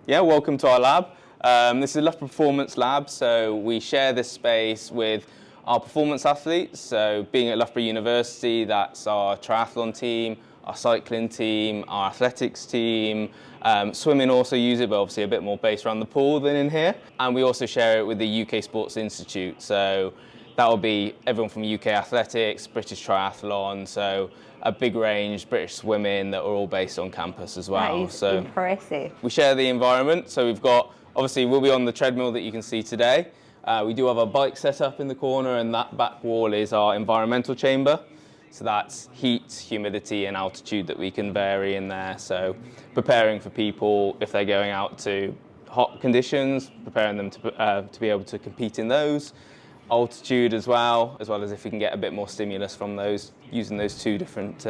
Yeah, welcome to our lab. This is a Loughborough Performance Lab, so we share this space with our performance athletes. So being at Loughborough University, that's our triathlon team, our cycling team, our athletics team. Swimming also use it, but obviously a bit more based around the pool than in here. And we also share it with the UK Sports Institute. So that will be everyone from UK Athletics, British Triathlon, so a big range, British Swimming, that are all based on campus as well. That is impressive. We share the environment, so we've got, obviously we'll be on the treadmill that you can see today. We do have our bike set up in the corner, and that back wall is our environmental chamber. So that's heat, humidity and altitude that we can vary in there. So preparing for people if they're going out to hot conditions, preparing them to be able to compete in those. Altitude as well as if we can get a bit more stimulus from those, using those two different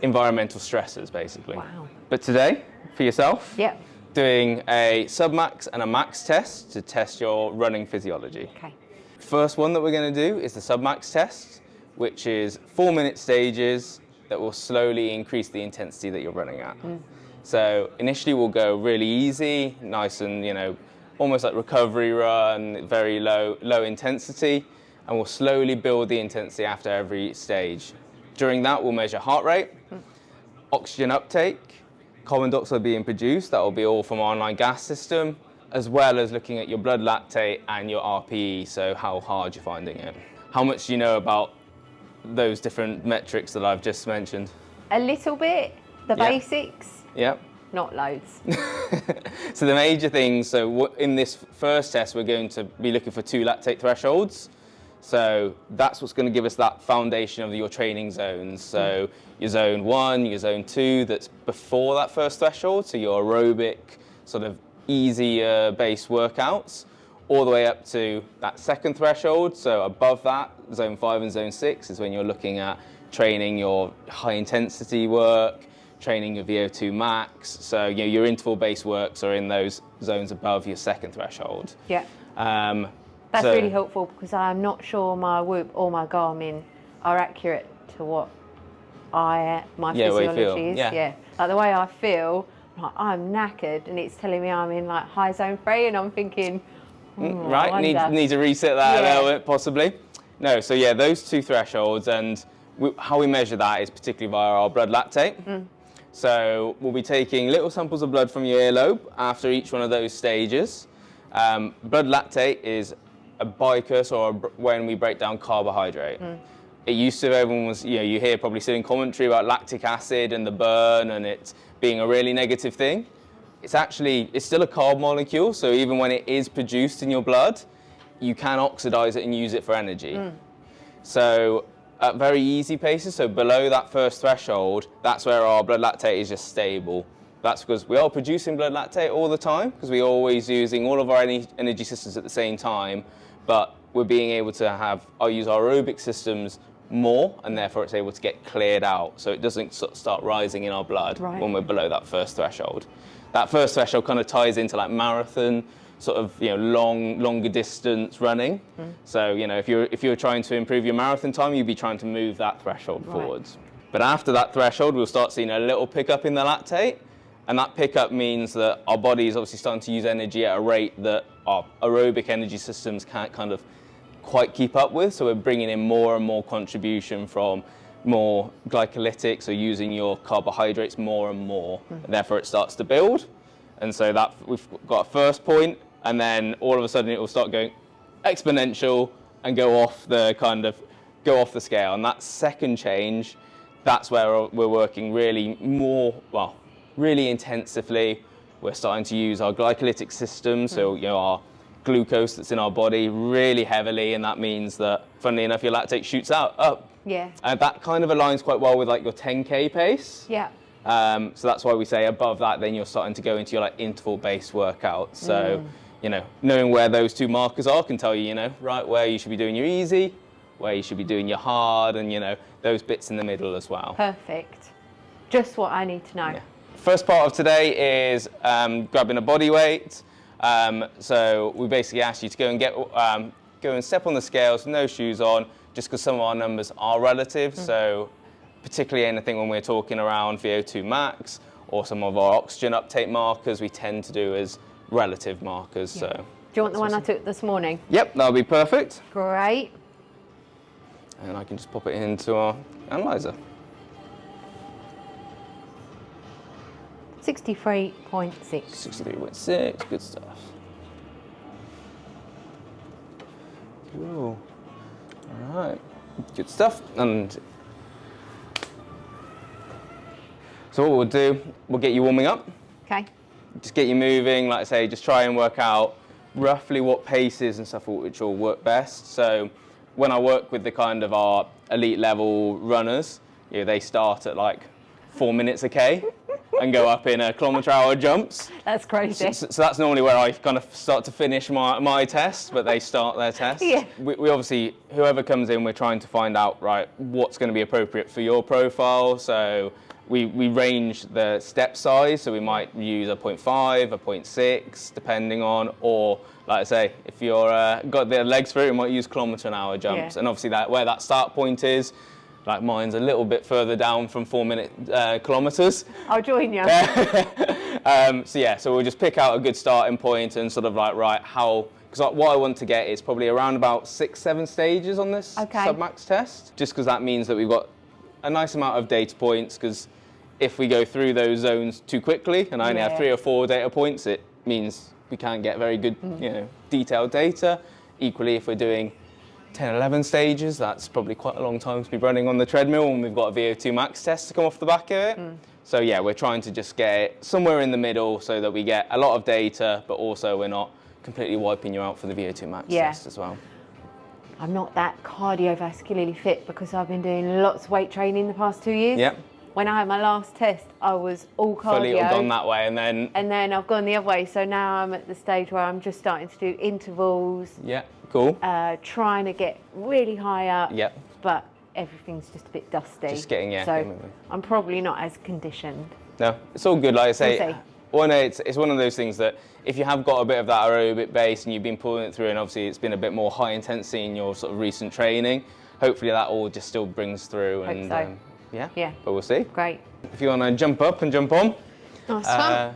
environmental stressors basically. Wow. But today, for yourself, Yep. doing a Submax and a Max test to test your running physiology. Okay. First one that we're going to do is the Submax test, which is 4-minute stages that will slowly increase the intensity that you're running at. So initially we'll go really easy, nice and, almost like recovery run, very low intensity, and we'll slowly build the intensity after every stage. During that, we'll measure heart rate, oxygen uptake, carbon dioxide being produced, that will be all from our online gas system, as well as looking at your blood lactate and your RPE, so how hard you're finding it. How much do you know about those different metrics that I've just mentioned? A little bit, the basics. Yeah. Not loads. So the major things, so in this first test, we're going to be looking for 2 lactate thresholds. So that's what's going to give us that foundation of your training zones. So your zone 1, your zone 2, that's before that first threshold, so your aerobic, sort of easier base workouts, all the way up to that second threshold. So above that, zone 5 and zone 6 is when you're looking at training your high intensity work, training your VO2 max, so your interval-based works are in those zones above your second threshold. Yeah. That's really helpful because I'm not sure my Whoop or my Garmin are accurate to what my physiology is. Yeah. Like the way I feel, I'm knackered, and it's telling me I'm in like high zone 3, and I'm thinking, right, need to reset that a little bit possibly. No, so those 2 thresholds, and how we measure that is particularly via our blood lactate. So we'll be taking little samples of blood from your earlobe after each one of those stages. Blood lactate is a precursor, or when we break down carbohydrate. It used to, everyone was, you hear probably sitting commentary about lactic acid and the burn and it being a really negative thing. It's still a carb molecule, so even when it is produced in your blood, you can oxidize it and use it for energy. So at very easy paces, so below that first threshold, that's where our blood lactate is just stable. That's because we are producing blood lactate all the time, because we're always using all of our energy systems at the same time, but we're being able to use our aerobic systems more, and therefore it's able to get cleared out, so it doesn't start rising in our blood when we're below that first threshold. That first threshold kind of ties into like marathon, sort of longer distance running. So if you're trying to improve your marathon time, you'd be trying to move that threshold forwards. But after that threshold, we'll start seeing a little pickup in the lactate, and that pickup means that our body is obviously starting to use energy at a rate that our aerobic energy systems can't kind of quite keep up with. So we're bringing in more and more contribution from more glycolytics, or using your carbohydrates more and more, and therefore it starts to build. And so that we've got a first point, and then all of a sudden it will start going exponential and go off the scale. And that second change, that's where we're working really intensively. We're starting to use our glycolytic system, so our glucose that's in our body really heavily, and that means that, funnily enough, your lactate shoots up. Yeah. And that kind of aligns quite well with like your 10K pace. Yeah. So that's why we say above that, then you're starting to go into your like interval-based workouts. So, knowing where those 2 markers are can tell you, right where you should be doing your easy, where you should be doing your hard, and those bits in the middle as well. Perfect. Just what I need to know. Yeah. First part of today is grabbing a body weight. So we basically ask you to go and step on the scales, no shoes on, just because some of our numbers are relative. So particularly anything when we're talking around VO2 max or some of our oxygen uptake markers we tend to do as relative markers. Yeah. So, do you want the one I took this morning? Yep, that'll be perfect. Great. And I can just pop it into our analyzer. 63.6. 63.6, good stuff. Cool. All right, good stuff. And so what we'll do, we'll get you warming up. Okay. Just get you moving, like I say, just try and work out roughly what paces and stuff which will work best. So when I work with the kind of our elite level runners, you know, they start at like 4 minutes a K and go up in a kilometre-hour jumps. That's crazy. So that's normally where I kind of start to finish my test, but they start their test. Yeah. We obviously, whoever comes in, we're trying to find out, right, what's going to be appropriate for your profile. So we range the step size, so we might use a 0.5, a 0.6, depending on, or like I say, if you're got the legs for it, we might use kilometre-an-hour jumps. Yeah. And obviously where that start point is, like mine's a little bit further down from 4 minute kilometres. I'll join you. So we'll just pick out a good starting point and sort of like, right, how, because what I want to get is probably around about 6-7 stages on this Submax test, just because that means that we've got a nice amount of data points, because if we go through those zones too quickly and I only have 3 or 4 data points, it means we can't get very good, detailed data. Equally, if we're doing 10, 11 stages, that's probably quite a long time to be running on the treadmill when we've got a VO2 max test to come off the back of it. So yeah, we're trying to just get it somewhere in the middle so that we get a lot of data, but also we're not completely wiping you out for the VO2 max test as well. I'm not that cardiovascularly fit because I've been doing lots of weight training the past 2 years. Yep. When I had my last test, I was all cardio. Fully gone that way, and then I've gone the other way. So now I'm at the stage where I'm just starting to do intervals. Yeah, cool. Trying to get really high up. Yeah. But everything's just a bit dusty. Just getting, So I'm probably not as conditioned. No, it's all good. Like I say, We'll see. well, no, it's one of those things that if you have got a bit of that aerobic base and you've been pulling it through, and obviously it's been a bit more high intensity in your sort of recent training, hopefully that all just still brings through. Hope And so. yeah, but we'll see. Great. If you want to jump up and jump on. Nice one.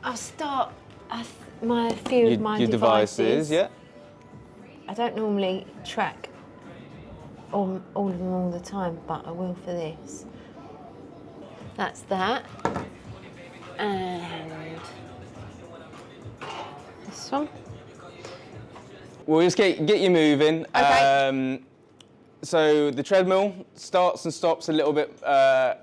I'll start my few of my devices. Yeah. I don't normally track all of them all the time, but I will for this. That's that. And this one. We'll just get you moving. Okay. So the treadmill starts and stops a little bit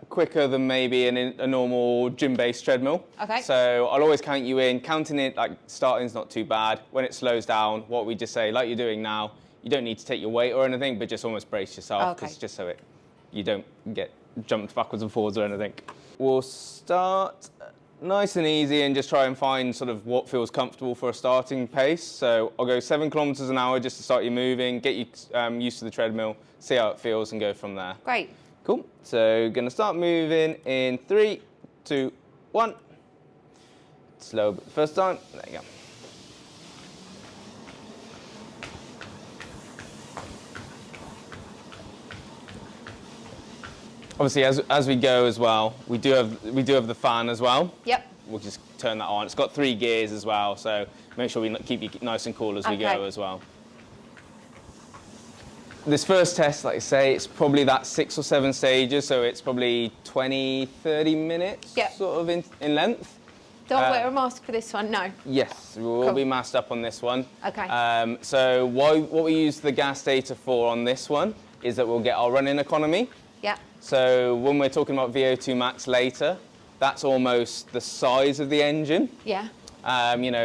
quicker than maybe a normal gym-based treadmill. Okay. So I'll always count you in. Counting it, like starting's not too bad. When it slows down, what we just say, like you're doing now, you don't need to take your weight or anything, but just almost brace yourself, because just so you don't get jumped backwards and forwards or anything. We'll start nice and easy and just try and find sort of what feels comfortable for a starting pace. So I'll go 7 kilometers an hour just to start you moving, get you used to the treadmill, see how it feels, and go from there. Great. Cool. So gonna start moving in 3, 2, 1. Slow but the first time. There you go. Obviously, as we go as well, we do have the fan as well. Yep. We'll just turn that on. It's got 3 gears as well, so make sure we keep you nice and cool as we go as well. This first test, like I say, it's probably that 6 or 7 stages, so it's probably 20, 30 minutes sort of in length. Don't wear a mask for this one, no? Yes, we'll be masked up on this one. Okay. So what we use the gas data for on this one is that we'll get our running economy. Yeah. So when we're talking about VO2 max later, that's almost the size of the engine. Yeah.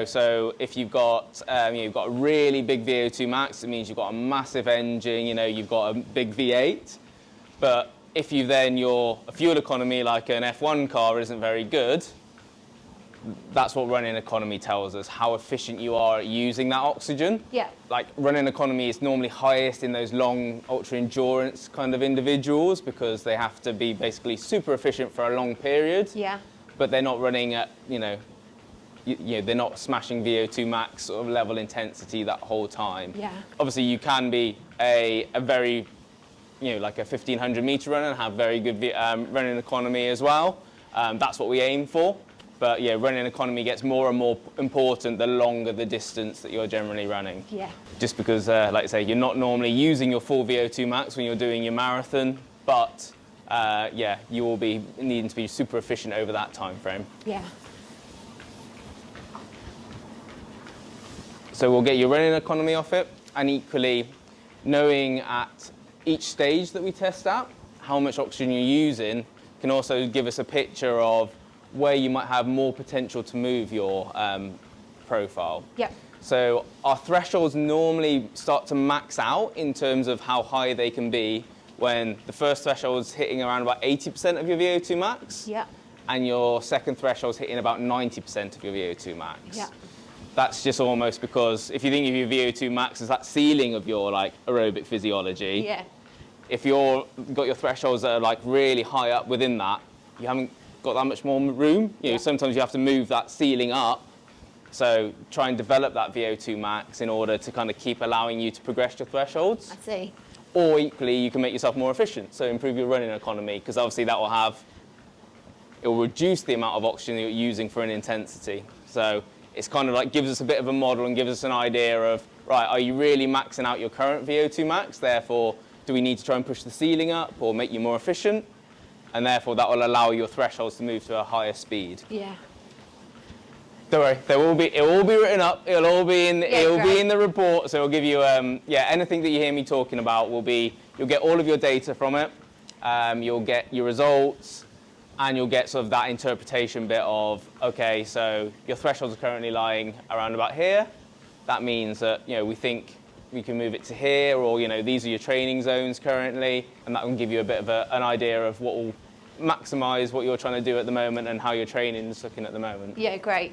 So if you've got you've got a really big VO2 max, it means you've got a massive engine. You've got a big V8. But if your fuel economy, like an F1 car, isn't very good, that's what running economy tells us, how efficient you are at using that oxygen. Yeah. Like running economy is normally highest in those long ultra endurance kind of individuals, because they have to be basically super efficient for a long period. Yeah. But they're not running at, they're not smashing VO2 max sort of level intensity that whole time. Yeah. Obviously you can be a very, like a 1500 meter runner and have very good running economy as well. That's what we aim for. But yeah, running economy gets more and more important the longer the distance that you're generally running. Yeah. Just because, like I say, you're not normally using your full VO2 max when you're doing your marathon, but yeah, you will be needing to be super efficient over that time frame. Yeah. So we'll get your running economy off it, and equally knowing at each stage that we test at how much oxygen you're using can also give us a picture of where you might have more potential to move your profile. Yep. So our thresholds normally start to max out in terms of how high they can be when the first threshold is hitting around about 80% of your VO2 max, Yep. and your second threshold is hitting about 90% of your VO2 max. Yep. That's just almost because if you think of your VO2 max as that ceiling of your like aerobic physiology, Yeah. if you're got your thresholds that are like really high up within that, you haven't got that much more room. You know, sometimes you have to move that ceiling up. So try and develop that VO2 max in order to kind of keep allowing you to progress your thresholds. I see. Or equally, you can make yourself more efficient. So improve your running economy, because obviously that it will reduce the amount of oxygen that you're using for an intensity. So it's kind of like gives us a bit of a model and gives us an idea of, right, are you really maxing out your current VO2 max? Therefore, do we need to try and push the ceiling up or make you more efficient? And therefore, that will allow your thresholds to move to a higher speed. Yeah. Don't worry, it will be written up. It'll all be in. It'll be in the report. So it'll give you, anything that you hear me talking about will be. You'll get all of your data from it. You'll get your results, and you'll get sort of that interpretation bit of, okay, so your thresholds are currently lying around about here. That means that we think we can move it to here, or these are your training zones currently, and that will give you a bit of an idea of what will maximise what you're trying to do at the moment and how your training is looking at the moment. Yeah, great.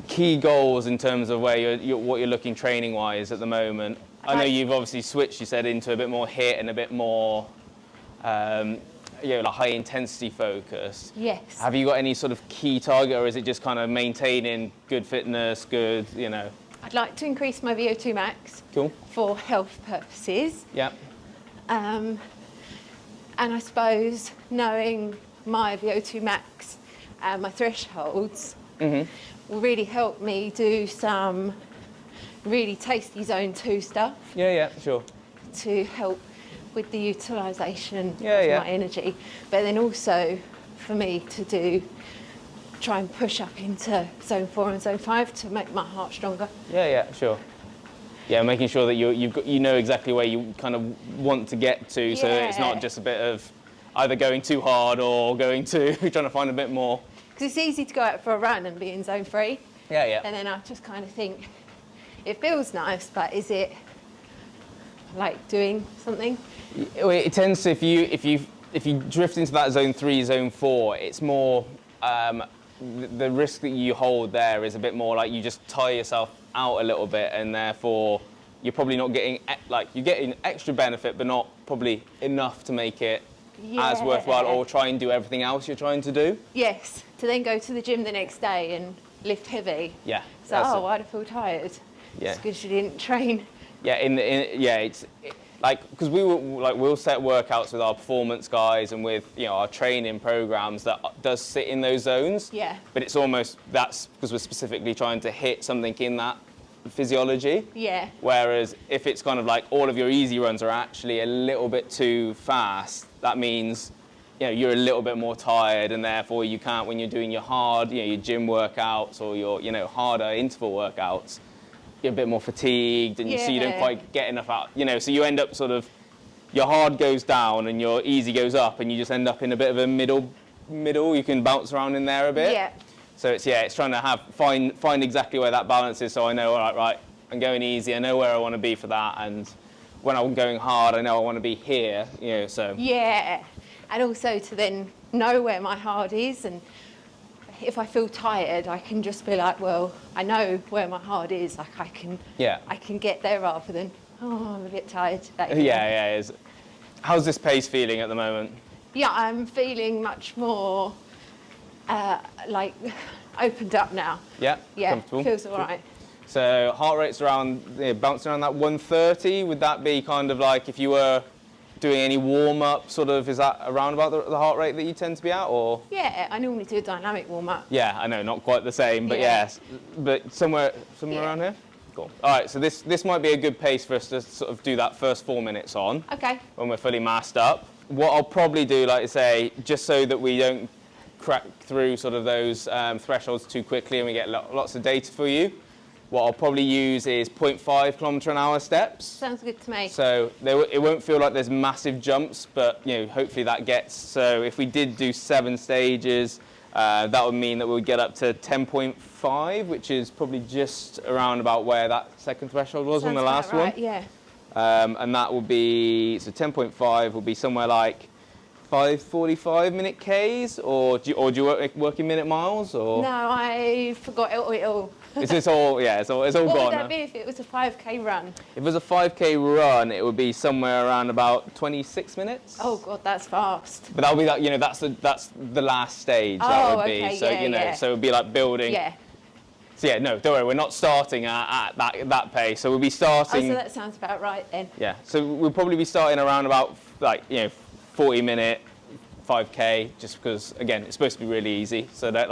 Key goals in terms of where what you're looking training wise at the moment. I know you've obviously switched, you said, into a bit more HIIT and a bit more like high intensity focus. Yes. Have you got any sort of key target, or is it just kind of maintaining good fitness, good, I'd like to increase my VO2 max. Cool. For health purposes. Yeah. And I suppose knowing my VO2 max and my thresholds will really help me do some really tasty zone 2 stuff. Yeah, sure. To help with the utilisation of my energy. But then also for me to try and push up into zone 4 and zone 5 to make my heart stronger. Yeah, sure. Yeah, making sure that you know exactly where you kind of want to get to, so it's not just a bit of either going too hard or trying to find a bit more. Because it's easy to go out for a run and be in zone 3. Yeah. And then I just kind of think, it feels nice, but is it like doing something? It tends to, if you drift into that zone 3, zone 4, it's more the risk that you hold there is a bit more like you just tire yourself out a little bit, and therefore you're probably not getting you're getting extra benefit, but not probably enough to make it as worthwhile, or try and do everything else you're trying to do. Yes, to then go to the gym the next day and lift heavy. Yeah. So why'd I feel tired? Yeah. It's because you didn't train. Yeah, it's because we'll set workouts with our performance guys and with our training programs that does sit in those zones. Yeah. But it's almost that's because we're specifically trying to hit something in that physiology. Yeah. Whereas if it's kind of like all of your easy runs are actually a little bit too fast, that means you're a little bit more tired, and therefore you can't, when you're doing your hard, your gym workouts or your harder interval workouts, you're a bit more fatigued, and so you don't quite get enough out. So you end up sort of your hard goes down and your easy goes up, and you just end up in a bit of a middle. You can bounce around in there a bit. Yeah. So it's trying to find exactly where that balance is. So I know, all right, I'm going easy. I know where I want to be for that, and when I'm going hard, I know I want to be here. So. Yeah, and also to then know where my hard is, and if I feel tired, I can just be like, well, I know where my hard is. Like I can get there rather than I'm a bit tired today. Yeah. How's this pace feeling at the moment? Yeah, I'm feeling much more like opened up now. Yeah, comfortable. Feels all right. So heart rate's around bouncing around that 130. Would that be kind of like if you were doing any warm-up, sort of, is that around about the heart rate that you tend to be at, or? Yeah, I normally do a dynamic warm-up. Yeah, I know, not quite the same, but yes, but somewhere around here? Cool. All right, so this might be a good pace for us to sort of do that first 4 minutes on. Okay. When we're fully masked up. What I'll probably do, like I say, just so that we don't crack through sort of those thresholds too quickly and we get lots of data for you, what I'll probably use is 0.5 km/h steps. Sounds good to me. So it won't feel like there's massive jumps, but hopefully that gets, so if we did do 7 stages, that would mean that we would get up to 10.5, which is probably just around about where that second threshold was on the last one. Yeah. And that will be, so 10.5 will be somewhere like 5:45-minute Ks, or do you work in minute miles, or? No, I forgot it all. Is this all? Yeah, it's all gone. What would that be if it was a 5K run? If it was a 5K run, it would be somewhere around about 26 minutes. Oh God, that's fast. But that'll be that. That's the last stage. Oh, that would be. okay, So so it would be like building. Yeah. So yeah, no, don't worry. We're not starting at that pace. So we'll be starting. Oh, so that sounds about right then. Yeah. So we'll probably be starting around about 40-minute 5K, just because again it's supposed to be really easy. So that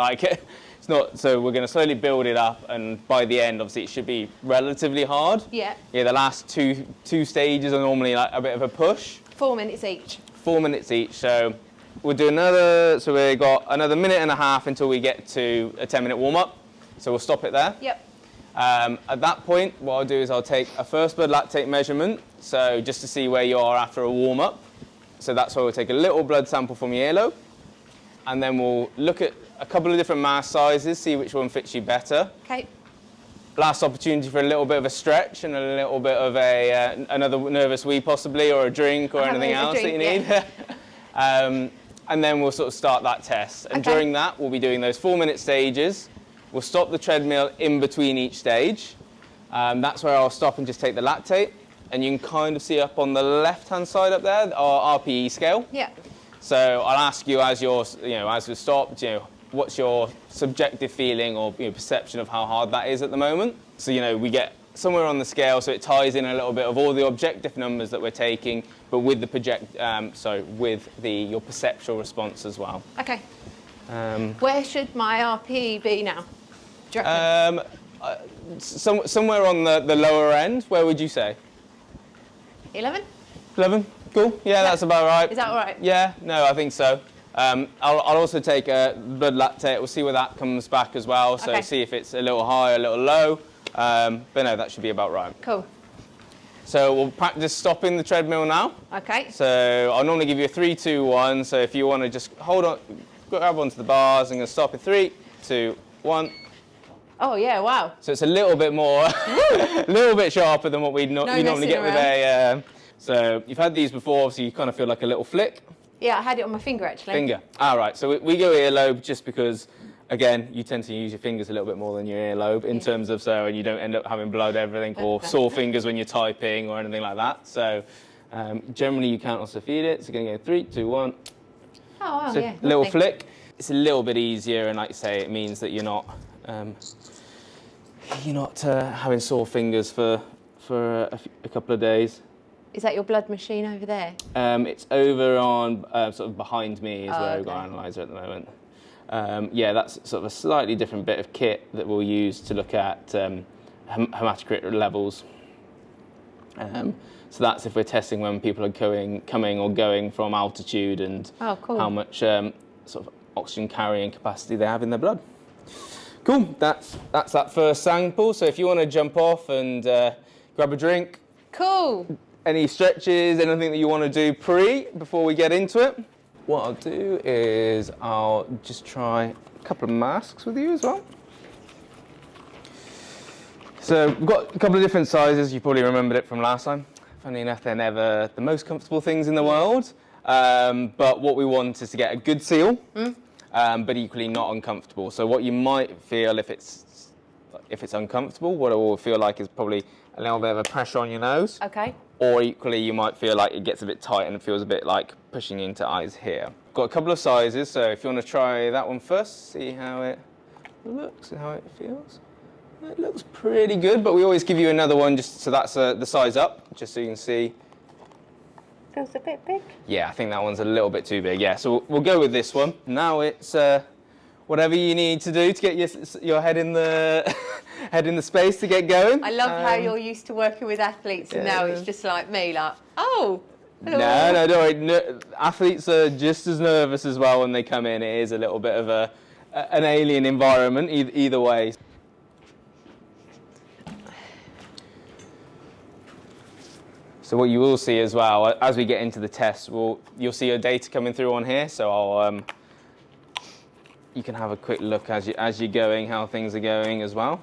it's not. So we're going to slowly build it up, and by the end, obviously, it should be relatively hard. Yeah. Yeah. The last two stages are normally like a bit of a push. 4 minutes each. 4 minutes each. So we'll do another. So we've got another minute and a half until we get to a 10-minute warm up. So we'll stop it there. Yep. At that point, what I'll do is I'll take a first blood lactate measurement. So just to see where you are after a warm up. So that's why we'll take a little blood sample from your earlobe, and then we'll look at a couple of different mask sizes, see which one fits you better. Okay. Last opportunity for a little bit of a stretch and a little bit of another nervous wee possibly, or a drink, or anything else that you need. And then we'll sort of start that test. And during that, we'll be doing those 4-minute stages. We'll stop the treadmill in between each stage. That's where I'll stop and just take the lactate. And you can kind of see up on the left-hand side up there, our RPE scale. Yeah. So I'll ask you as we've stopped, what's your subjective feeling or perception of how hard that is at the moment? So we get somewhere on the scale, so it ties in a little bit of all the objective numbers that we're taking, but with the your perceptual response as well. Okay. Where should my RPE be now? Do you reckon? Somewhere on the lower end. Where would you say? 11? 11? Cool. Yeah, that's about right. Is that all right? Yeah, no, I think so. I'll also take a blood lactate. We'll see where that comes back as well. So see if it's a little high, a little low. But no, that should be about right. Cool. So we'll practice stopping the treadmill now. Okay. So I'll normally give you a 3, 2, 1. So if you want to just hold on, grab onto the bars, I'm going to stop in 3, 2, 1. Oh yeah! Wow. So it's a little bit more, a little bit sharper than what we normally get with a. So you've had these before, so you kind of feel like a little flick. Yeah, I had it on my finger actually. Finger. All right. So we go earlobe just because, again, you tend to use your fingers a little bit more than your earlobe in terms of and you don't end up having blood, everything, or sore fingers when you're typing or anything like that. So generally you can't also feed it. So going to go 3, 2, 1. Oh wow! So Yeah. little lovely. flick. It's a little bit easier, and like you say, it means that you're not having sore fingers for a couple of days. Is that your blood machine over there? It's over on sort of behind me is where we've got okay. our analyzer at the moment. That's sort of a slightly different bit of kit that we'll use to look at hematocrit levels. So that's if we're testing when people are coming or going from altitude and how much sort of oxygen carrying capacity they have in their blood. Cool, that's that first sample. So if you want to jump off and grab a drink. Cool. Any stretches, anything that you want to do before we get into it? What I'll do is I'll just try a couple of masks with you as well. So we've got a couple of different sizes. You probably remembered it from last time. Funny enough, they're never the most comfortable things in the world. But what we want is to get a good seal, but equally not uncomfortable. So what you might feel if it's uncomfortable, what it will feel like is probably a little bit of a pressure on your nose. Okay. Or equally, you might feel like it gets a bit tight and it feels a bit like pushing into eyes here. Got a couple of sizes, so if you want to try that one first, see how it looks and how it feels. It looks pretty good, but we always give you another one just so that's the size up, just so you can see Feels a bit big. Yeah, I think that one's a little bit too big. Yeah, so we'll go with this one. Now it's whatever you need to do to get your head in the head in the space to get going. I love how you're used to working with athletes, and now it's just like me, like, oh, hello. No, don't worry. No, athletes are just as nervous as well when they come in. It is a little bit of an alien environment either way. So what you will see as well, as we get into the test, you'll see your data coming through on here. So you can have a quick look as you're going, how things are going as well.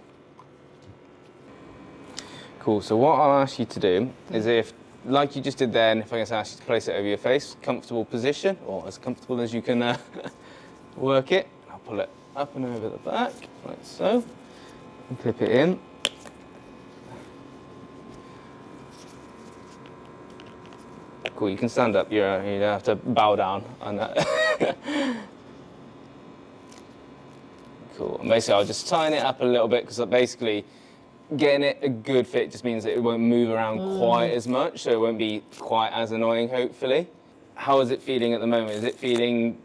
Cool. So what I'll ask you to do is, if, like you just did then, if I can ask you to place it over your face, comfortable position, or as comfortable as you can work it. I'll pull it up and over the back, like so, and clip it in. Cool, you can stand up, you don't have to bow down on that. Cool, and basically I'll just tighten it up a little bit, because basically getting it a good fit just means that it won't move around quite as much, so it won't be quite as annoying, hopefully. How is it feeling at the moment? Is it feeling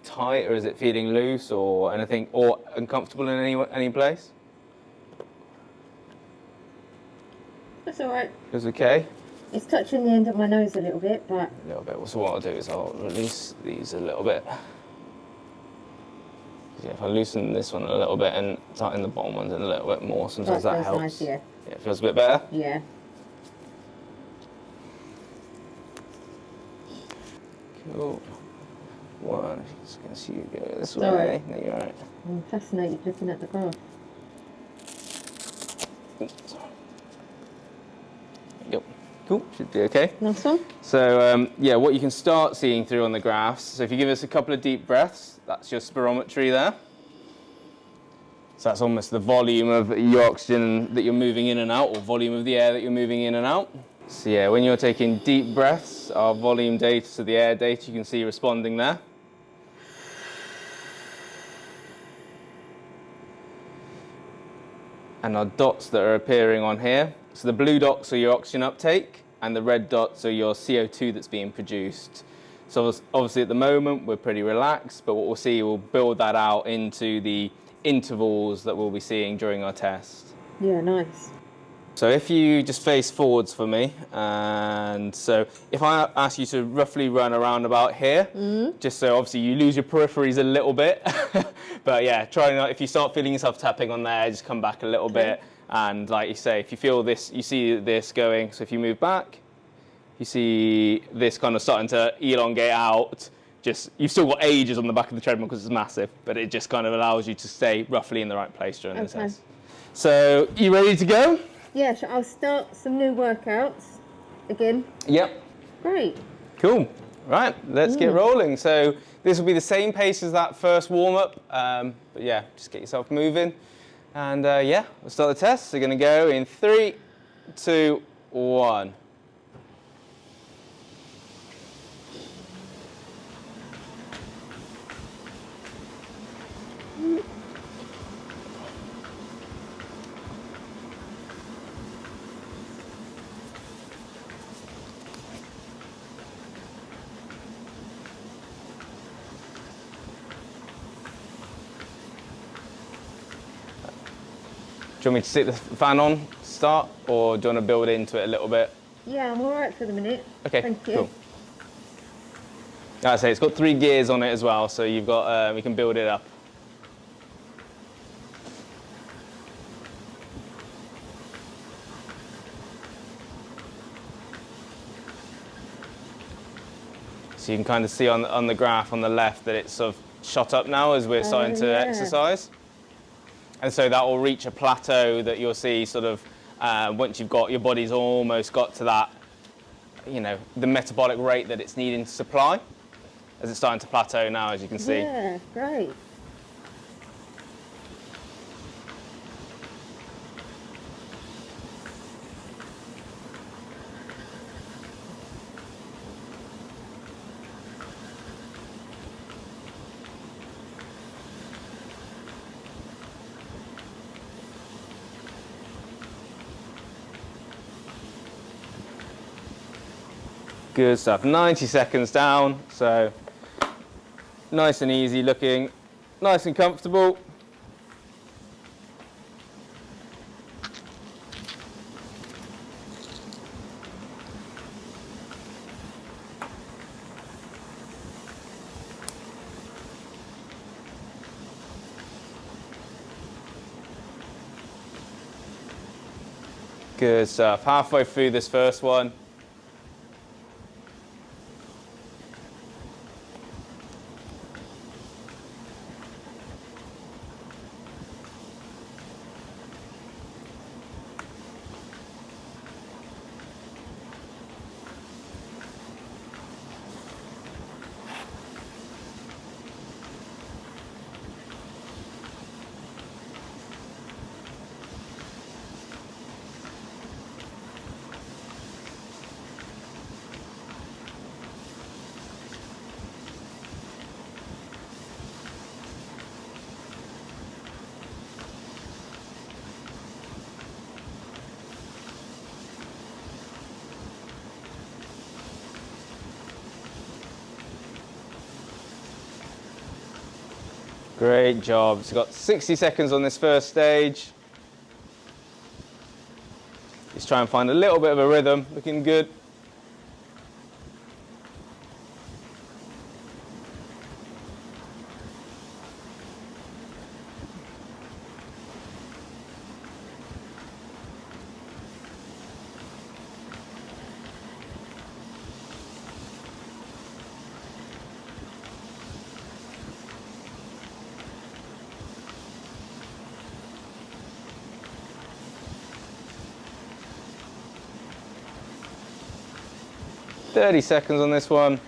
tight, or is it feeling loose, or anything, or uncomfortable in any place? That's all right. It's okay? It's touching the end of my nose a little bit, but... A little bit. So what I'll do is I'll release these a little bit. Yeah, if I loosen this one a little bit and tighten the bottom ones a little bit more, sometimes that helps. Nice, yeah. Yeah, it feels a bit better? Yeah. Cool. One, just going to see you go this way. Right. No, you're all right. I'm fascinated looking at the graph. Yep. Cool, should be okay. Nice one. So, yeah, what you can start seeing through on the graphs, so if you give us a couple of deep breaths, that's your spirometry there. So that's almost the volume of your oxygen that you're moving in and out, or volume of the air that you're moving in and out. So yeah, when you're taking deep breaths, our volume data to the air data, you can see responding there. And our dots that are appearing on here, so the blue dots are your oxygen uptake, and the red dots are your CO2 that's being produced. So obviously at the moment we're pretty relaxed, but what we'll see, we'll build that out into the intervals that we'll be seeing during our test. Yeah, nice. So if you just face forwards for me, and so if I ask you to roughly run around about here, just so obviously you lose your peripheries a little bit, but yeah, try not, if you start feeling yourself tapping on there, just come back a little bit, and like you say, if you feel this, you see this going, so if you move back, you see this kind of starting to elongate out. Just, you've still got ages on the back of the treadmill because it's massive, but it just kind of allows you to stay roughly in the right place during the test. So, you ready to go? Yeah, so I'll start some new workouts again. Yep. Great. Cool. Right, let's get rolling. So this will be the same pace as that first warm-up, but yeah, just get yourself moving. And yeah, we'll start the test. So we're going to go in 3, 2, 1. Do you want me to stick the fan on, start, or do you want to build into it a little bit? Yeah, I'm all right for the minute. Okay, thank you. Cool. Like I say, it's got 3 gears on it as well, so you've got, you can build it up. So you can kind of see on the graph on the left that it's sort of shot up now as we're starting to exercise. And so that will reach a plateau that you'll see sort of once you've got, your body's almost got to that, you know, the metabolic rate that it's needing to supply, as it's starting to plateau now, as you can see. Yeah, great. Good stuff. 90 seconds down, so nice and easy looking, nice and comfortable. Good stuff. Halfway through this first one. Great job. So got 60 seconds on this first stage. Just try and find a little bit of a rhythm. Looking good. Thirty seconds on this one.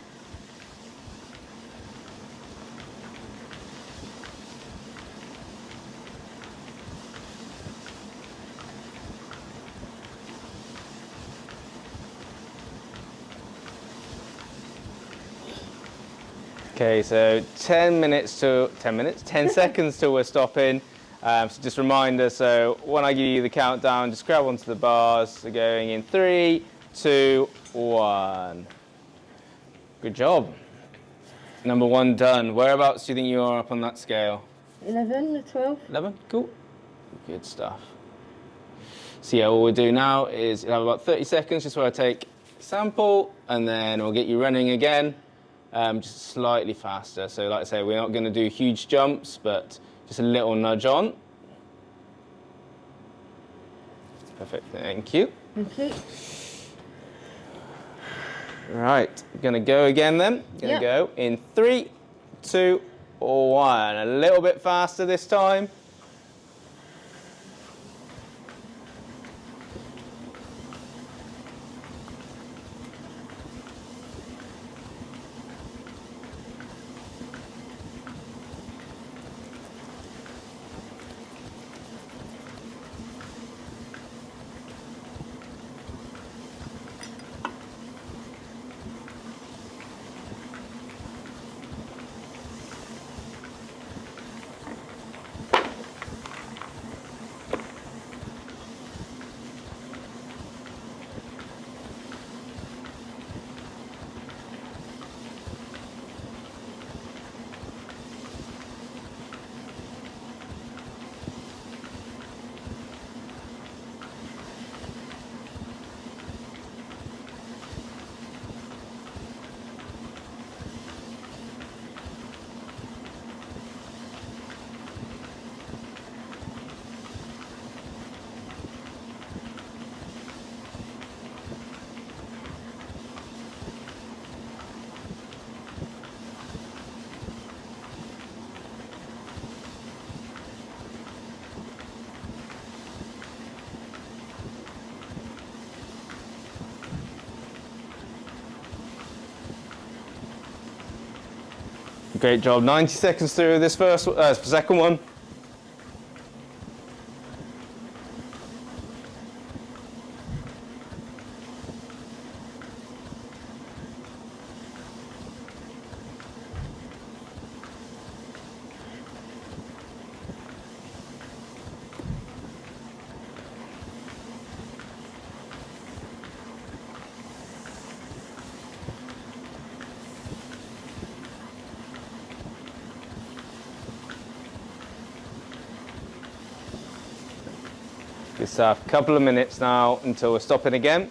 Okay, so 10 seconds till we're stopping. So just reminder, so when I give you the countdown, just grab onto the bars. So going in 3, 2, 1. Good job. Number 1 done. Whereabouts do you think you are up on that scale? 11 or 12. 11? Cool. Good stuff. So yeah, what we'll do now is you'll have about 30 seconds just where I take a sample, and then we'll get you running again, just slightly faster. So like I say, we're not going to do huge jumps, but just a little nudge on. Perfect, thank you. Thank you. Right, gonna go again then. Gonna go in 3, 2, 1. A little bit faster this time. Great job. 90 seconds through this second one. Good stuff. Couple of minutes now until we're stopping again.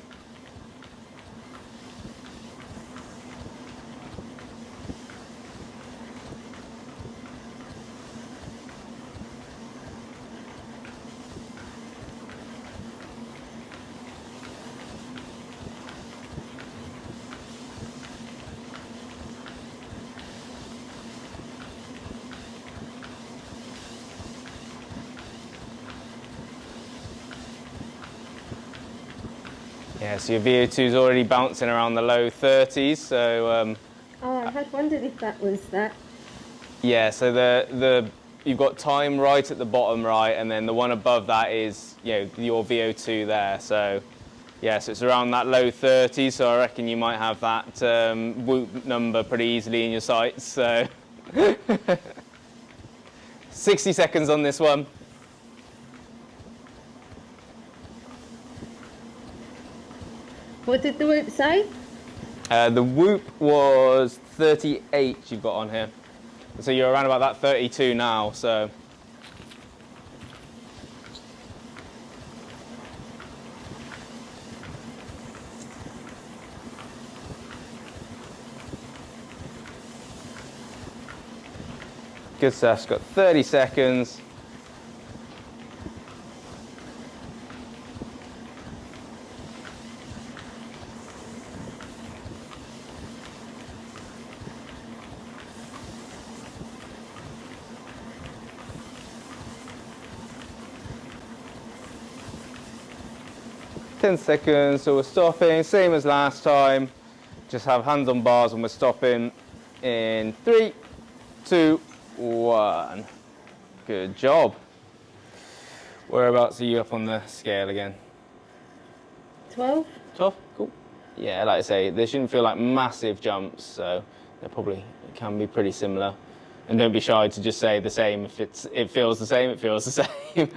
Yeah, so your VO2 is already bouncing around the low 30s, so... oh, I had wondered if that was that. Yeah, so you've got time right at the bottom right, and then the one above that is, you know, your VO2 there. So, yeah, so it's around that low 30s, so I reckon you might have that Whoop number pretty easily in your sights, so... 60 seconds on this one. What did the Whoop say? The Whoop was 38 you've got on here. So you're around about that 32 now, so. Good stuff, it's got 30 seconds. Seconds, so we're stopping, same as last time. Just have hands on bars when we're stopping in 3, 2, 1. Good job. Whereabouts are you up on the scale again? 12. 12, cool. Yeah, like I say, they shouldn't feel like massive jumps, so they probably can be pretty similar. And don't be shy to just say the same. If it feels the same, it feels the same.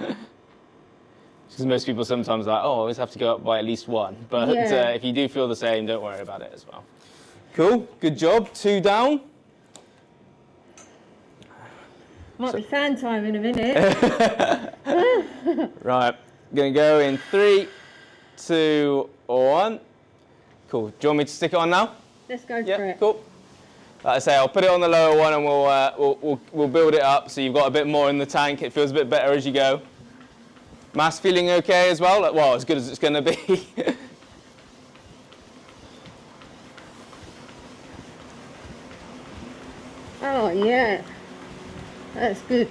Because most people sometimes are like, oh, I always have to go up by at least 1. But yeah. If you do feel the same, don't worry about it as well. Cool, good job. 2 down. Might be fan time in a minute. Right, gonna go in 3, 2, 1. Cool. Do you want me to stick it on now? Let's go for it. Cool. Like I say, I'll put it on the lower one and we'll build it up so you've got a bit more in the tank. It feels a bit better as you go. Mass feeling okay as well? Well, as good as it's going to be. Oh, yeah. That's good.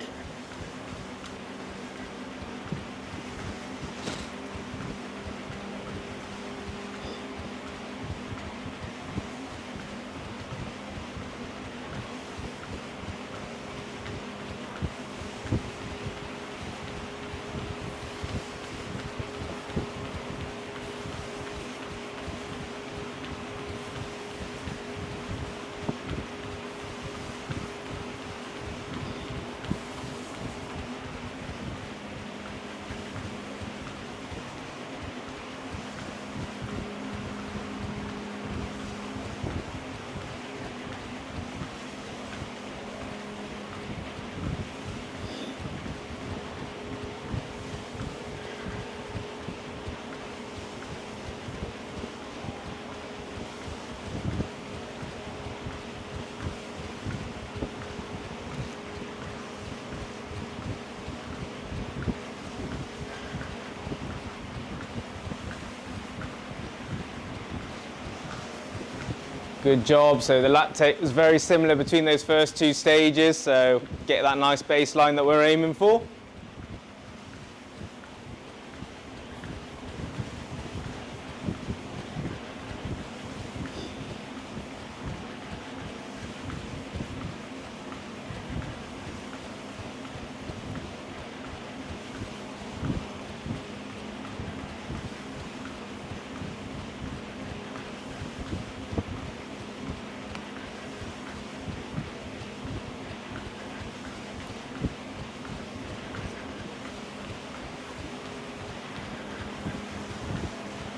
Good job. So the lactate was very similar between those first 2 stages, so get that nice baseline that we're aiming for.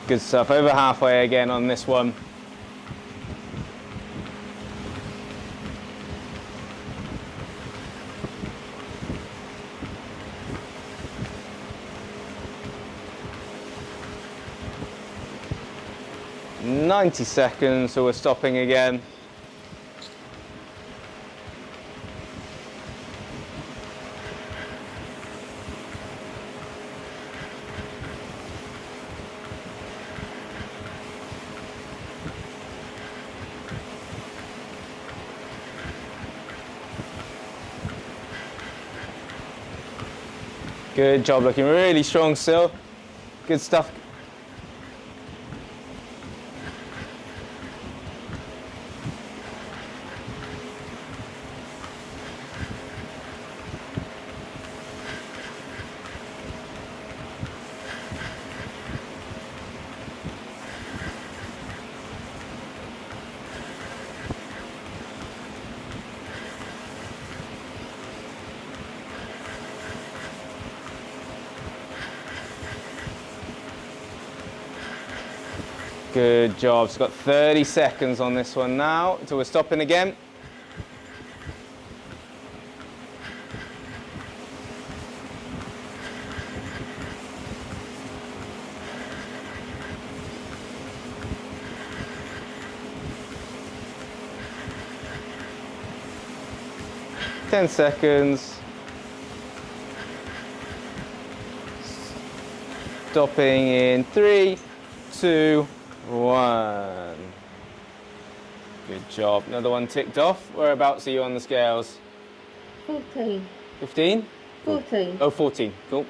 Good stuff, over halfway again on this one. 90 seconds, so we're stopping again. Good job, looking really strong still. Good stuff. Good job. So got 30 seconds on this one now, so we're stopping again. Ten seconds. Stopping in 3, 2, 1. Good job. Another one ticked off. Whereabouts are you on the scales? 14. 15? 14. Oh, 14. Cool.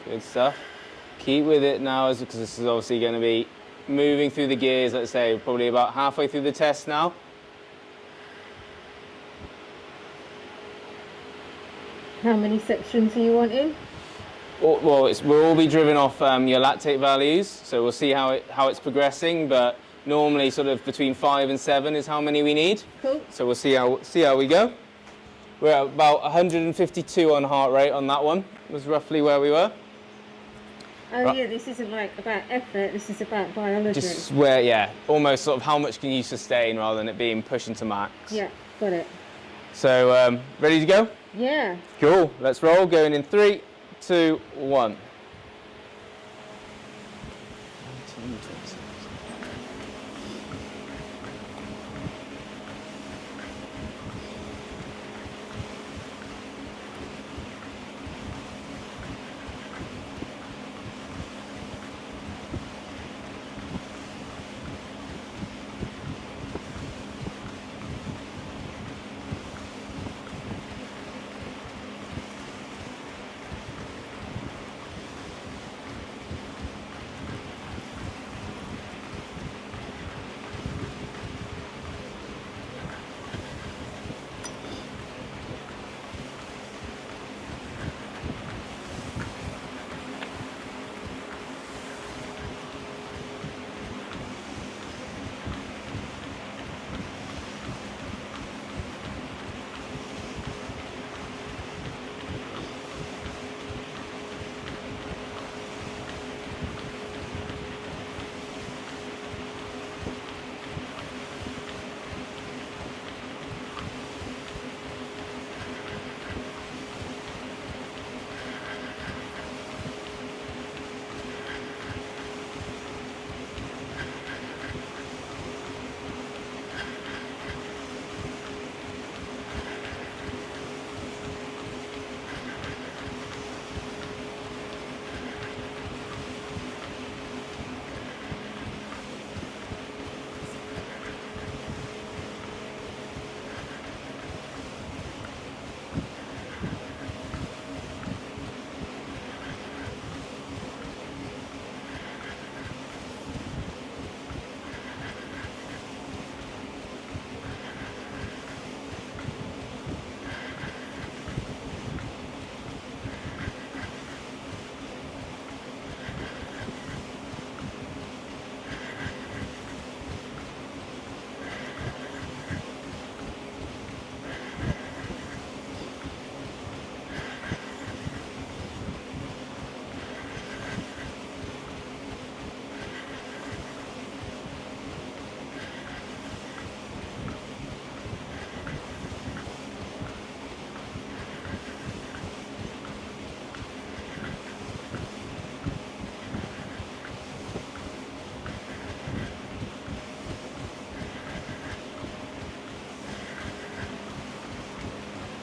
Good stuff. Keep with it now, because this is obviously going to be moving through the gears, let's say, probably about halfway through the test now. How many sections are you wanting? Well, we'll all be driven off your lactate values, so we'll see how it's progressing. But normally, sort of between 5 and 7 is how many we need. Cool. So we'll see how we go. We're at about 152 on heart rate on that one. Was roughly where we were. Oh right. Yeah, this isn't like about effort. This is about biology. Just where, yeah, almost sort of how much can you sustain rather than it being pushing to max. Yeah, got it. So ready to go? Yeah. Cool. Let's roll. Going in 3, 2, 1.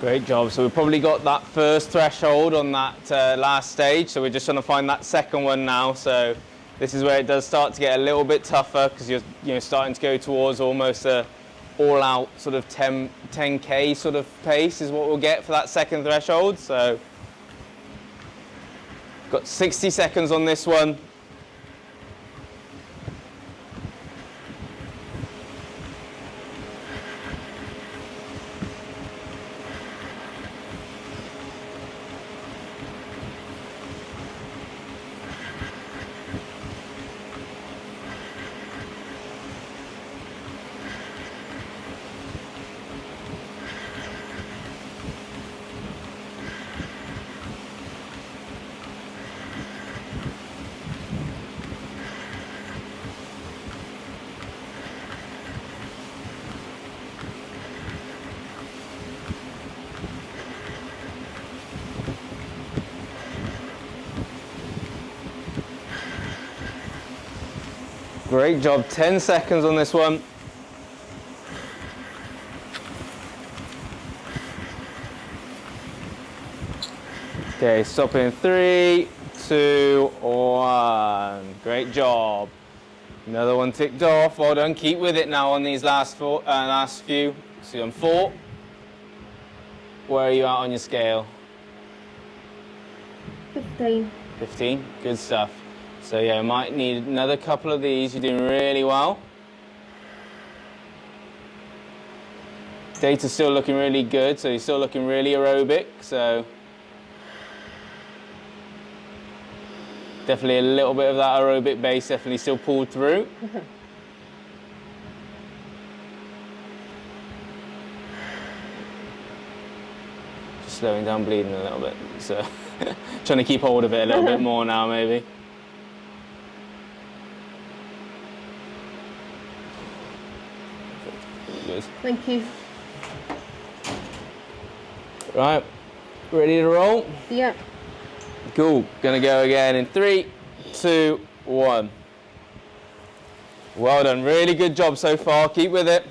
Great job. So we've probably got that first threshold on that last stage. So we're just trying to find that second one now. So this is where it does start to get a little bit tougher because you're starting to go towards almost a all-out sort of 10K sort of pace is what we'll get for that second threshold. So got 60 seconds on this one. Great job, 10 seconds on this one. Okay, stop in 3, 2, 1. Great job. Another one ticked off. Well done. Keep with it now on these last few. So you're on 4. Where are you at on your scale? 15. 15. Good stuff. So yeah, you might need another couple of these. You're doing really well. Data's still looking really good, so you're still looking really aerobic. So definitely a little bit of that aerobic base definitely still pulled through. Just slowing down bleeding a little bit. So trying to keep hold of it a little bit more now, maybe. Good. Thank you. Right, ready to roll? Yeah. Cool, gonna go again in 3, 2, 1. Well done, really good job so far, keep with it.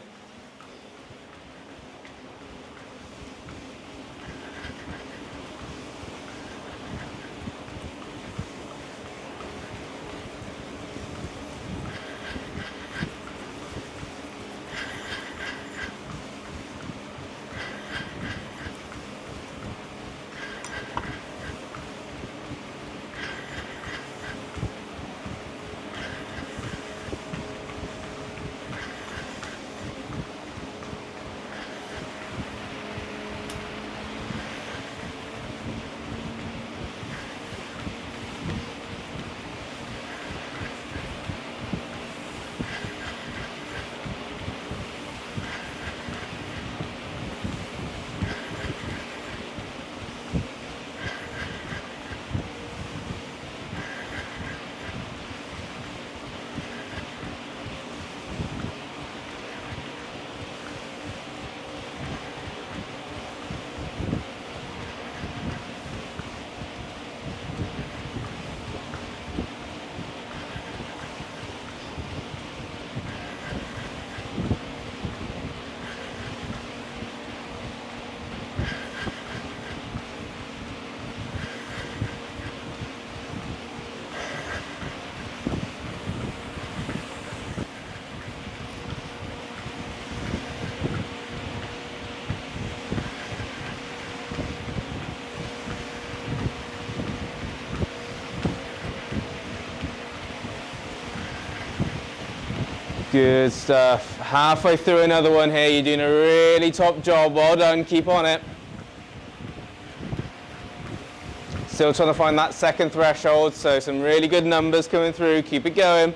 Good stuff. Halfway through another one here. You're doing a really top job. Well done. Keep on it. Still trying to find that second threshold, so some really good numbers coming through. Keep it going.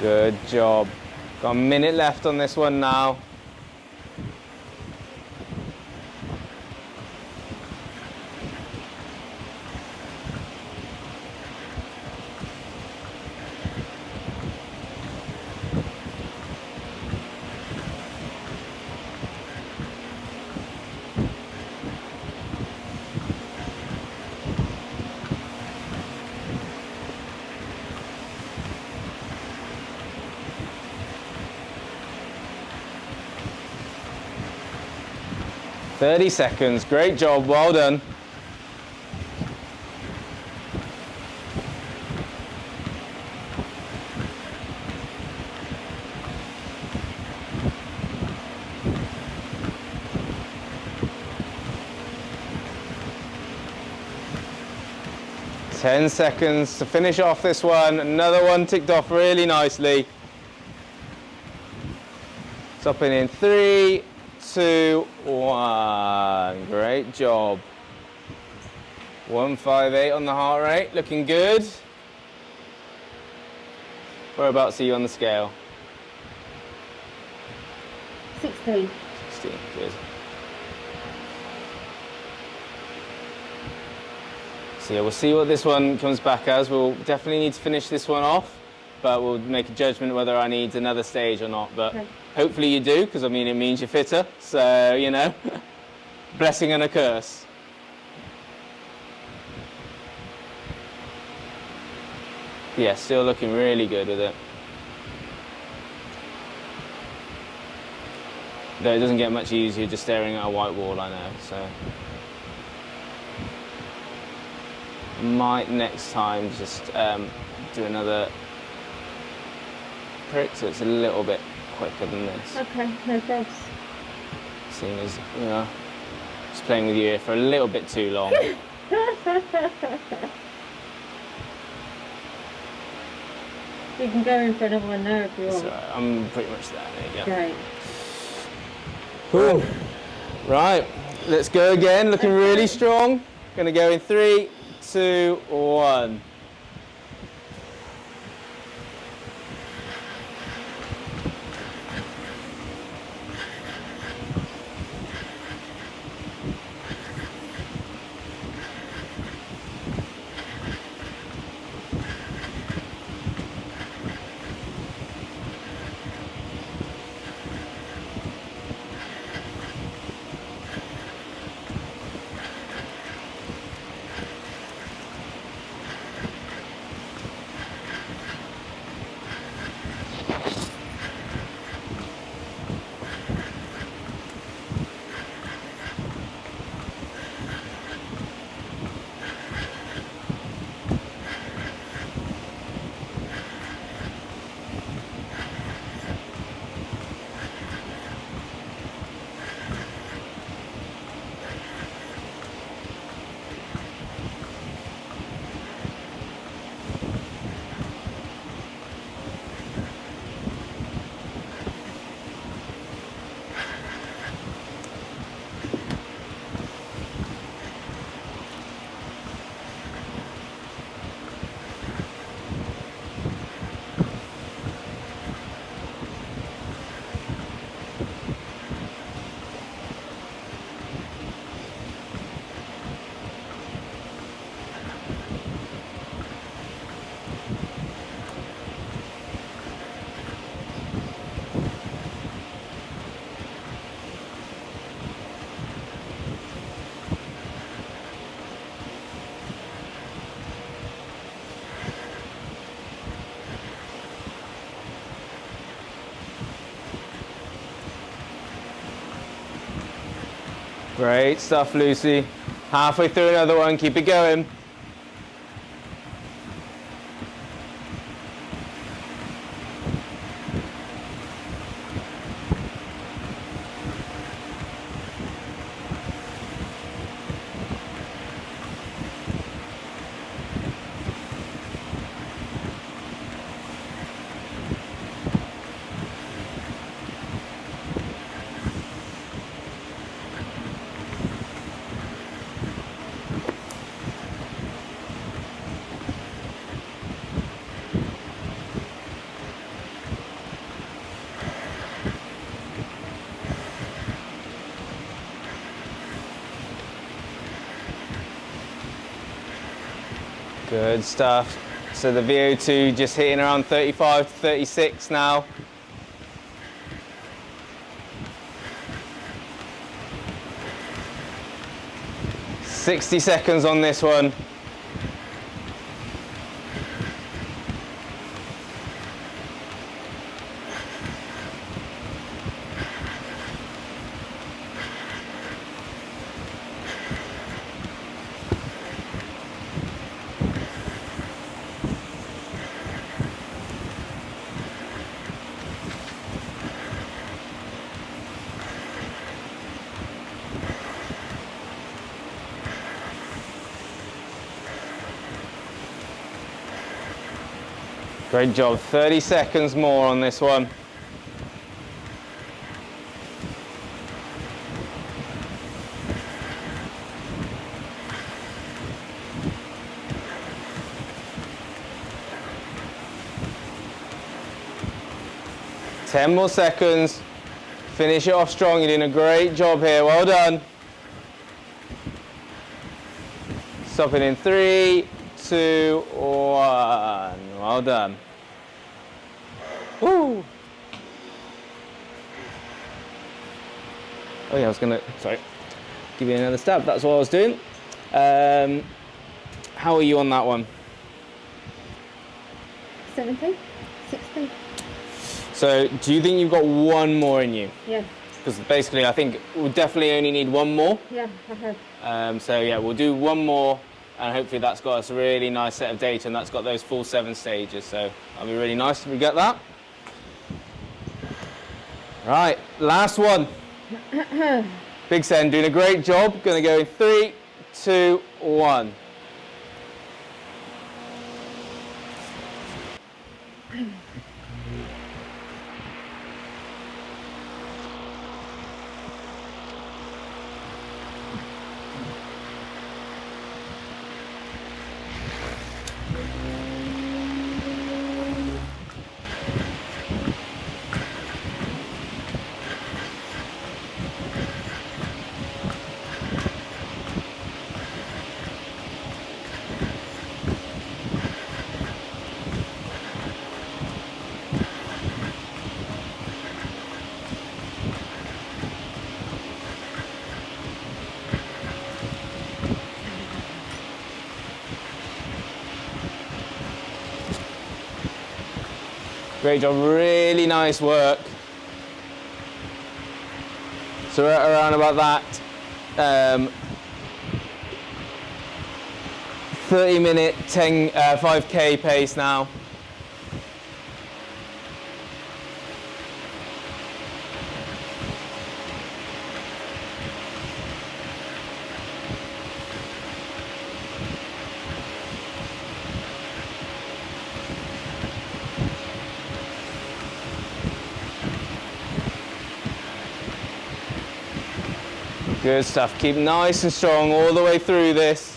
Good job. Got a minute left on this one now. "30 seconds, great job, well done." "10 seconds to finish off this one." Another one ticked off really nicely. Stopping in 3, 2, 1. Great job. 158 on the heart rate, looking good. Whereabouts are you on the scale? 16. 16, good. So yeah, we'll see what this one comes back as. We'll definitely need to finish this one off, but we'll make a judgment whether I need another stage or not. But okay. Hopefully you do, because I mean it means you're fitter. So, you know, blessing and a curse. Yeah, still looking really good with it. Though it doesn't get much easier just staring at a white wall, I know, so. Might next time just do another prick so it's a little bit quicker than this. Okay, no thanks. Seeing as, you know, just playing with your ear for a little bit too long. You can go in for another one there if you want. So I'm pretty much there, there you go. Great. Whew. Right, let's go again, looking really strong. Gonna go in 3, 2, 1. Great stuff, Lucy. Halfway through another one, keep it going. Good stuff. So the VO2 just hitting around 35 to 36 now. "60 seconds on this one. Great job. 30 seconds more on this one. Ten more seconds. Finish it off strong. You're doing a great job here. Well done. Stopping in 3, 2, 1. Well done. Woo! Oh yeah, I was gonna, sorry, give you another stab. That's what I was doing. How are you on that one? 70, 60. So, do you think you've got one more in you? Yeah. Because basically, I think we'll definitely only need one more. Yeah, I have. So yeah, we'll do one more, and hopefully that's got us a really nice set of data, and that's got those full 7 stages. So that'll be really nice if we get that. Right, last one. Big Sen doing a great job. Going to go in 3, 2, 1. Great job, really nice work. So we're at around about that 30-minute 5K pace now. Good stuff. Keep nice and strong all the way through this.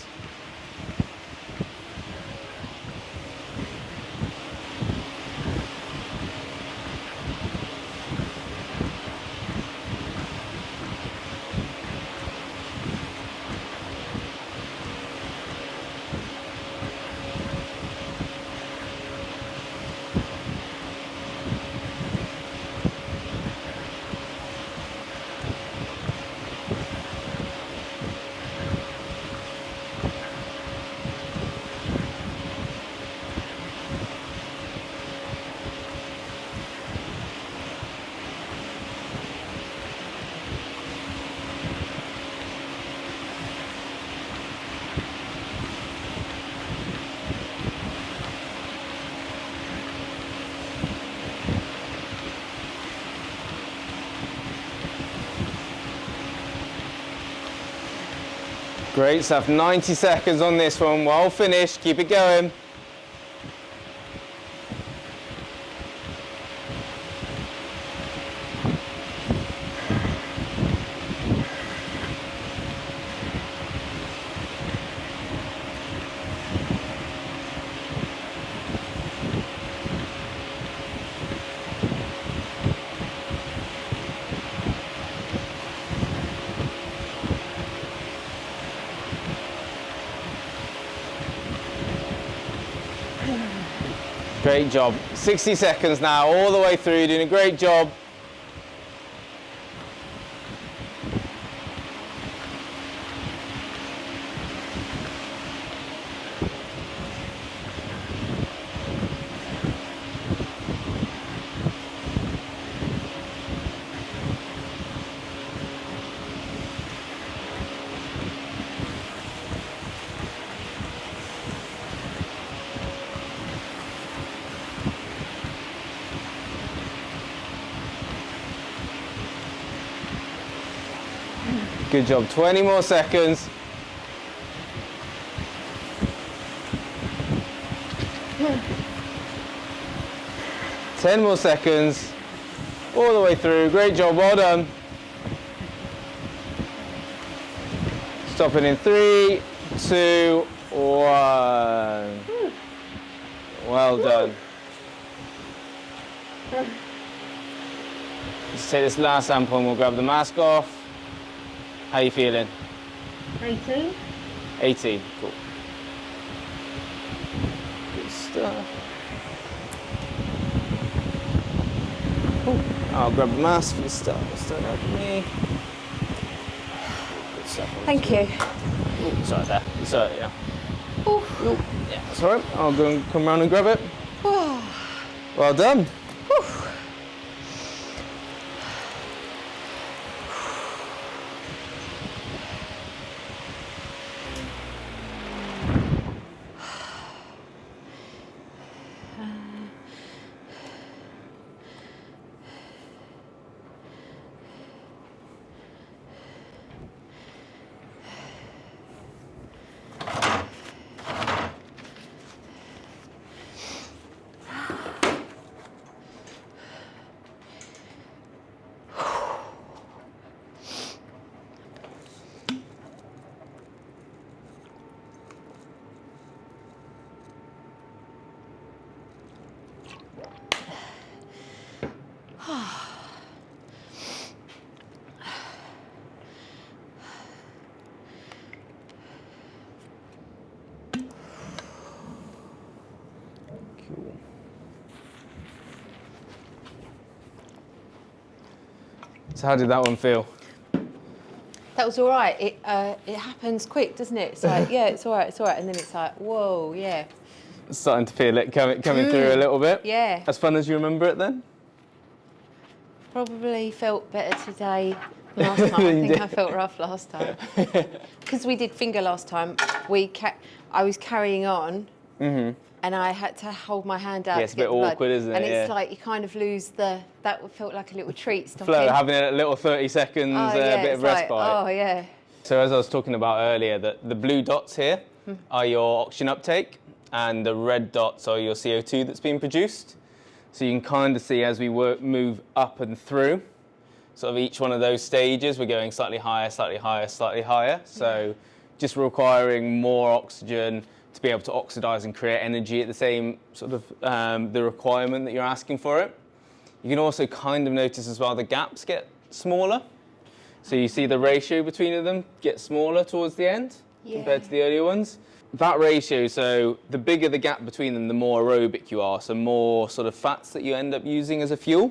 Great stuff, 90 seconds on this one, well finished, keep it going. Great job. 60 seconds now, all the way through. You're doing a great job. Good job, 20 more seconds. Yeah. 10 more seconds. All the way through, great job, well done. Stopping in 3, 2, 1. Well done. Let's take this last sample and we'll grab the mask off. How are you feeling? 18. 18, cool. Good stuff. Cool. I'll grab the mask for the stuff. Start out with me. Good stuff. Thank you. Oh, sorry there. Sorry, yeah. Ooh. Oh, yeah, that's all right. I'll go and come around and grab it. Well done. Whew. Cool. So how did that one feel? That was all right. It happens quick, doesn't it? It's like, yeah, it's all right, and then it's like, whoa, yeah. Starting to feel it coming through a little bit. Yeah. As fun as you remember it then? Probably felt better today than last time. I think I felt rough last time. Because we did finger last time, I was carrying on, and I had to hold my hand out. Yeah, it's to a get bit the blood. awkward, isn't it? And Yeah. it's like you kind of lose that felt like a little treat stopping. Flow, having a little 30 seconds, yeah, bit of respite. oh, yeah. So as I was talking about earlier, the blue dots here are your oxygen uptake, and the red dots are your CO2 that's being produced. So you can kind of see as we move up and through, sort of each one of those stages, we're going slightly higher, slightly higher, slightly higher. So just requiring more oxygen to be able to oxidize and create energy at the same sort of the requirement that you're asking for it. You can also kind of notice as well the gaps get smaller. So you see the ratio between them get smaller towards the end compared to the earlier ones. That ratio, so the bigger the gap between them, the more aerobic you are, so more sort of fats that you end up using as a fuel.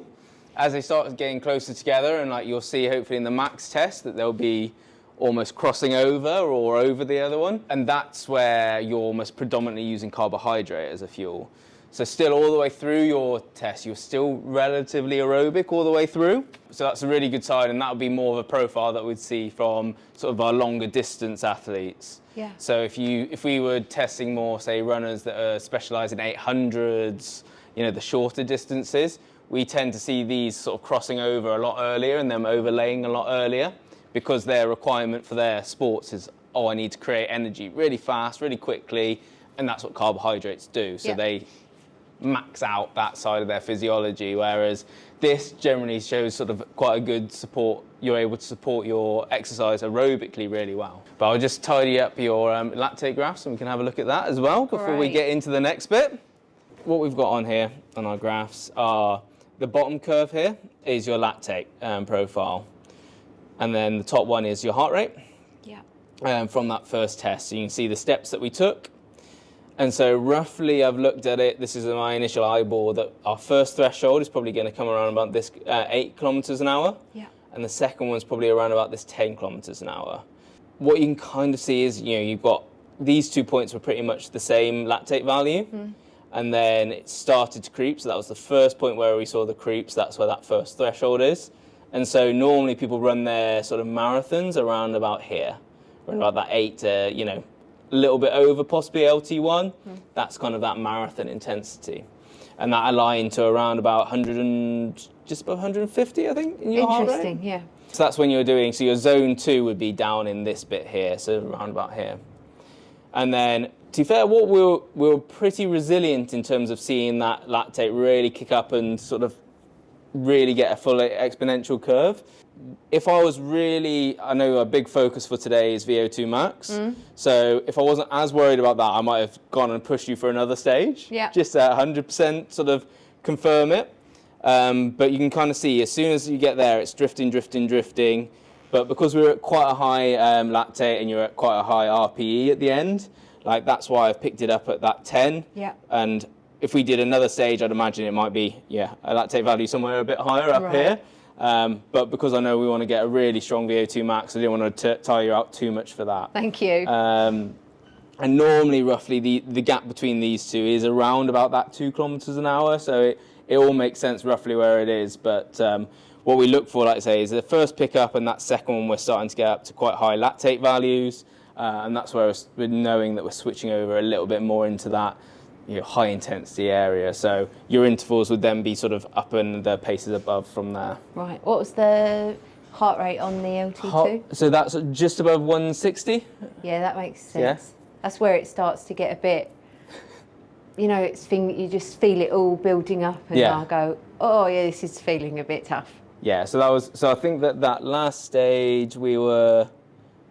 As they start getting closer together, and like you'll see hopefully in the max test that they'll be almost crossing over or over the other one, and that's where you're almost predominantly using carbohydrate as a fuel. So still all the way through your test, you're still relatively aerobic all the way through. So that's a really good sign, and that would be more of a profile that we'd see from sort of our longer distance athletes. Yeah. So if we were testing more, say, runners that are specialised in 800s, you know, the shorter distances, we tend to see these sort of crossing over a lot earlier and them overlaying a lot earlier, because their requirement for their sports is, oh, I need to create energy really fast, really quickly, and that's what carbohydrates do. So they max out that side of their physiology, whereas this generally shows sort of quite a good support. You're able to support your exercise aerobically really well. But I'll just tidy up your lactate graphs and we can have a look at that as well before we get into the next bit. What we've got on here on our graphs are the bottom curve here is your lactate profile. And then the top one is your heart rate from that first test. So you can see the steps that we took. And so roughly I've looked at it, this is my initial eyeball, that our first threshold is probably going to come around about this 8 kilometers an hour. Yeah. And the second one's probably around about this 10 kilometers an hour. What you can kind of see is, you've got these 2 points were pretty much the same lactate value. And then it started to creep. So that was the first point where we saw the creeps. That's where that first threshold is. And so normally people run their sort of marathons around about here, around about that 8, a little bit over possibly LT1. That's kind of that marathon intensity. And that aligned to around about 100 and just above 150, I think, in your heart rate. Interesting, yeah. So that's when you're doing, so your zone 2 would be down in this bit here, so around about here. And then, to be fair, we're pretty resilient in terms of seeing that lactate really kick up and sort of really get a full exponential curve. If I was really, I know a big focus for today is VO2 max. So if I wasn't as worried about that, I might have gone and pushed you for another stage. Yeah. Just at 100% sort of confirm it. But you can kind of see as soon as you get there, it's drifting. But because we're at quite a high lactate and you're at quite a high RPE at the end, like that's why I've picked it up at that 10. Yeah. And if we did another stage, I'd imagine it might be, a lactate value somewhere a bit higher up here. But because I know we want to get a really strong VO2 max, I didn't want to tire you out too much for that. Thank you. And normally, roughly, the gap between these two is around about that 2 kilometers an hour. So it all makes sense roughly where it is. But what we look for, like I say, is the first pickup and that second one, we're starting to get up to quite high lactate values. And that's where we're knowing that we're switching over a little bit more into that high intensity area. So your intervals would then be sort of up and the paces above from there. Right. What was the heart rate on the LT2? So that's just above 160. Yeah, that makes sense. Yeah. That's where it starts to get a bit, you just feel it all building up and I go, oh yeah, this is feeling a bit tough. Yeah, so I think that last stage we were,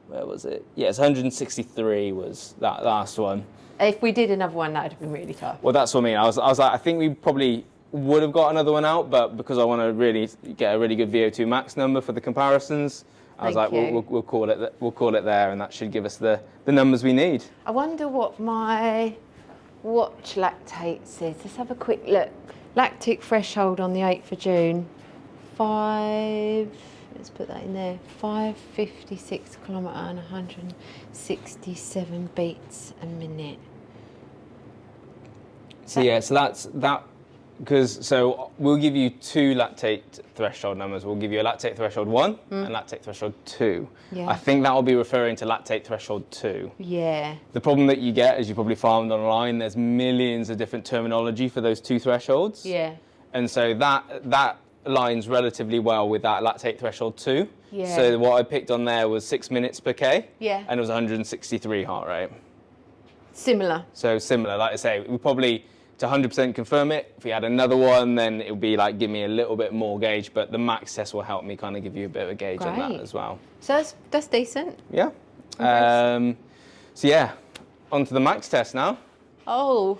where was it? Yeah, it's 163 was that last one. If we did another one, that would have been really tough. Well, that's what I mean. I was like, I think we probably would have got another one out, but because I want to really get a really good VO2 max number for the comparisons, I was like, we'll call it there, and that should give us the numbers we need. I wonder what my watch lactate says. Let's have a quick look. Lactic threshold on the 8th of June, let's put that in there, 556 kilometre and 167 beats a minute. So so that's that, because we'll give you 2 lactate threshold numbers. We'll give you a lactate threshold 1 and lactate threshold 2. Yeah. I think that will be referring to lactate threshold 2. Yeah. The problem that you get, as you probably found online, there's millions of different terminology for those 2 thresholds. Yeah. And so that aligns relatively well with that lactate threshold 2. Yeah. So what I picked on there was 6 minutes per K. Yeah. And it was 163 heart rate. Similar. So similar, like I say, we probably, to 100% confirm it, if we had another one, then it would be like, give me a little bit more gauge, but the max test will help me kind of give you a bit of a gauge on that as well. So that's decent. Yeah. So yeah, on to the max test now. Oh.